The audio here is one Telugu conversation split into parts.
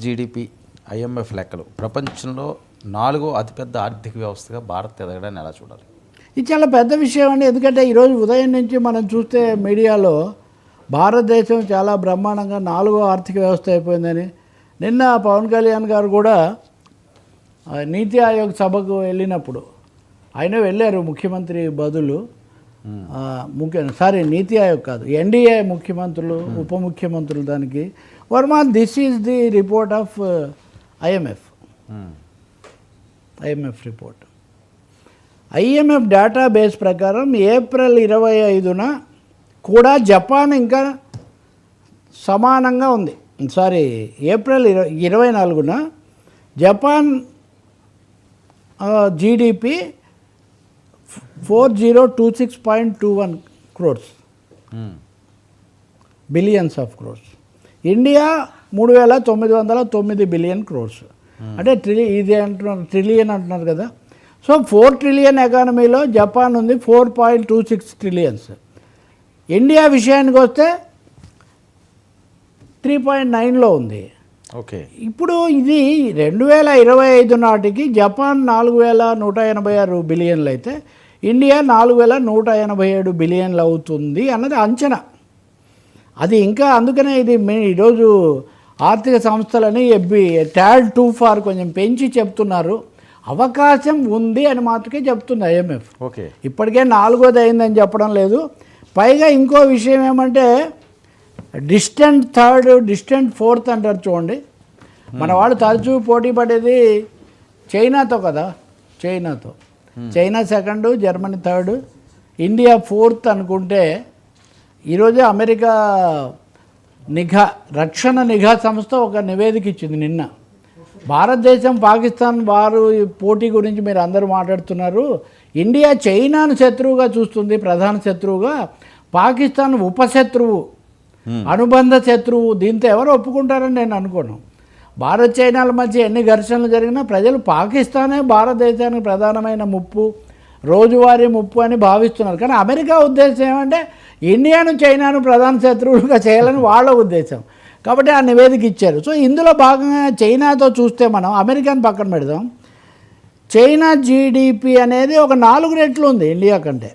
జీడిపి ఐఎంఎఫ్ లెక్కలు ప్రపంచంలో 4వ అతిపెద్ద ఆర్థిక వ్యవస్థగా భారత్ ఎదగడాన్ని ఎలా చూడాలి? ఇది చాలా పెద్ద విషయం అండి. ఎందుకంటే ఈరోజు ఉదయం నుంచి మనం చూస్తే మీడియాలో భారతదేశం చాలా బ్రహ్మాండంగా 4వ ఆర్థిక వ్యవస్థ అయిపోయిందని. నిన్న పవన్ కళ్యాణ్ గారు కూడా నీతి ఆయోగ్ సభకు వెళ్ళినప్పుడు ఆయన వెళ్ళారు ముఖ్యమంత్రి బదులు నీతి ఆయోగ్ కాదు, ఎన్డీఏ ముఖ్యమంత్రులు ఉప ముఖ్యమంత్రులు దానికి Varma this is the report of IMF report. IMF database ప్రకారం ఏప్రిల్ 25న కూడా జపాన్ ఇంకా సమానంగా ఉంది. ఏప్రిల్ 24న Japan GDP 4026.21 crores billions of crores. India 3909 billion crores. అంటే ఇది అంటున్నారు, ట్రిలియన్ అంటున్నారు కదా. సో 4 ట్రిలియన్ ఎకానమీలో జపాన్ ఉంది 4.26 ట్రిలియన్స్. ఇండియా విషయానికి వస్తే 3.9లో ఉంది. ఓకే, ఇప్పుడు ఇది 2025 నాటికి జపాన్ 4186 బిలియన్లు అయితే ఇండియా 4187 బిలియన్లు అవుతుంది అన్నది అంచనా. అది ఇంకా అందుకనే ఇది ఈరోజు ఆర్థిక సంస్థలని ట్యాడ్ 2 ఫార్ కొంచెం పెంచి చెప్తున్నారు. అవకాశం ఉంది అని మాత్రమే చెప్తుంది ఐఎంఎఫ్. ఓకే, ఇప్పటికే 4వది అయిందని చెప్పడం లేదు. పైగా ఇంకో విషయం ఏమంటే డిస్టెంట్ థర్డ్, డిస్టెంట్ ఫోర్త్ అంటారు చూడండి. మన వాళ్ళు తరచూ పోటీ పడేది చైనాతో కదా. China second, Germany third, India fourth అనుకుంటే ఈరోజే అమెరికా రక్షణ నిఘా సంస్థ ఒక నివేదిక ఇచ్చింది నిన్న. భారతదేశం పాకిస్తాన్ వారు పోటీ గురించి మీరు అందరూ మాట్లాడుతున్నారు. ఇండియా చైనాను శత్రువుగా చూస్తుంది, ప్రధాన శత్రువుగా. పాకిస్తాన్ ఉపశత్రువు, అనుబంధ శత్రువు. దీంతో ఎవరు ఒప్పుకుంటారని నేను అనుకోను. భారత్ చైనాల మధ్య ఎన్ని ఘర్షణలు జరిగినా ప్రజలు పాకిస్తానే భారతదేశానికి ప్రధానమైన ముప్పు, రోజువారీ ముప్పు అని భావిస్తున్నారు. కానీ అమెరికా ఉద్దేశం ఏమంటే ఇండియాను చైనాను ప్రధాన శత్రువులుగా చేయాలని వాళ్ళ ఉద్దేశం. కాబట్టి ఆ నివేదిక ఇచ్చారు. సో ఇందులో భాగంగా చైనాతో చూస్తే మనం అమెరికాని పక్కన పెడదాం. చైనా జీడిపి అనేది ఒక 4 రెట్లు ఉంది ఇండియా కంటే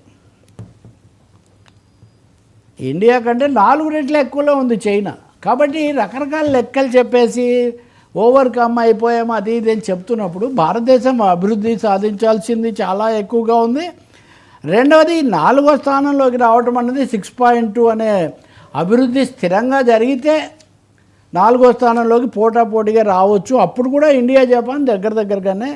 4 రెట్లు ఎక్కువలో ఉంది చైనా. కాబట్టి రకరకాల లెక్కలు చెప్పేసి ఓవర్కమ్ అయిపోయాము అది ఇది అని చెప్తున్నప్పుడు భారతదేశం అభివృద్ధి సాధించాల్సింది చాలా ఎక్కువగా ఉంది. రెండవది 4వ స్థానంలోకి రావటం అనేది 6.2 అనే అభివృద్ధి స్థిరంగా జరిగితే 4వ స్థానంలోకి పోటాపోటీగా రావచ్చు. అప్పుడు కూడా ఇండియా జపాన్ దగ్గరగానే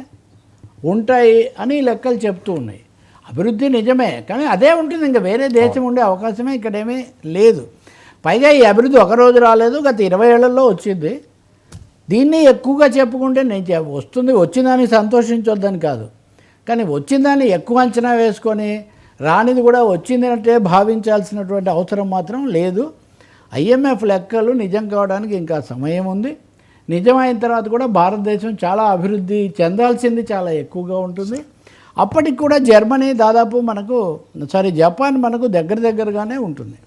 ఉంటాయి అని లెక్కలు చెప్తూ ఉన్నాయి. అభివృద్ధి నిజమే, కానీ అదే ఉంటుంది, ఇంకా వేరే దేశం ఉండే అవకాశమే ఇక్కడేమీ లేదు. పైగా ఈ అభివృద్ధి ఒకరోజు రాలేదు, గత 20 ఏళ్లలో వచ్చింది. దీన్ని ఎక్కువగా చెప్పుకుంటే నేను వచ్చిందానికి సంతోషించొద్దని కాదు, కానీ వచ్చిందాన్ని ఎక్కువ అంచనా వేసుకొని రానిది కూడా వచ్చిందంటే భావించాల్సినటువంటి అవసరం మాత్రం లేదు. ఐఎంఎఫ్ లెక్కలు నిజం కావడానికి ఇంకా సమయం ఉంది. నిజమైన తర్వాత కూడా భారతదేశం చాలా అభివృద్ధి చెందాల్సింది చాలా ఎక్కువగా ఉంటుంది. అప్పటికి కూడా జపాన్ మనకు దగ్గరగానే ఉంటుంది.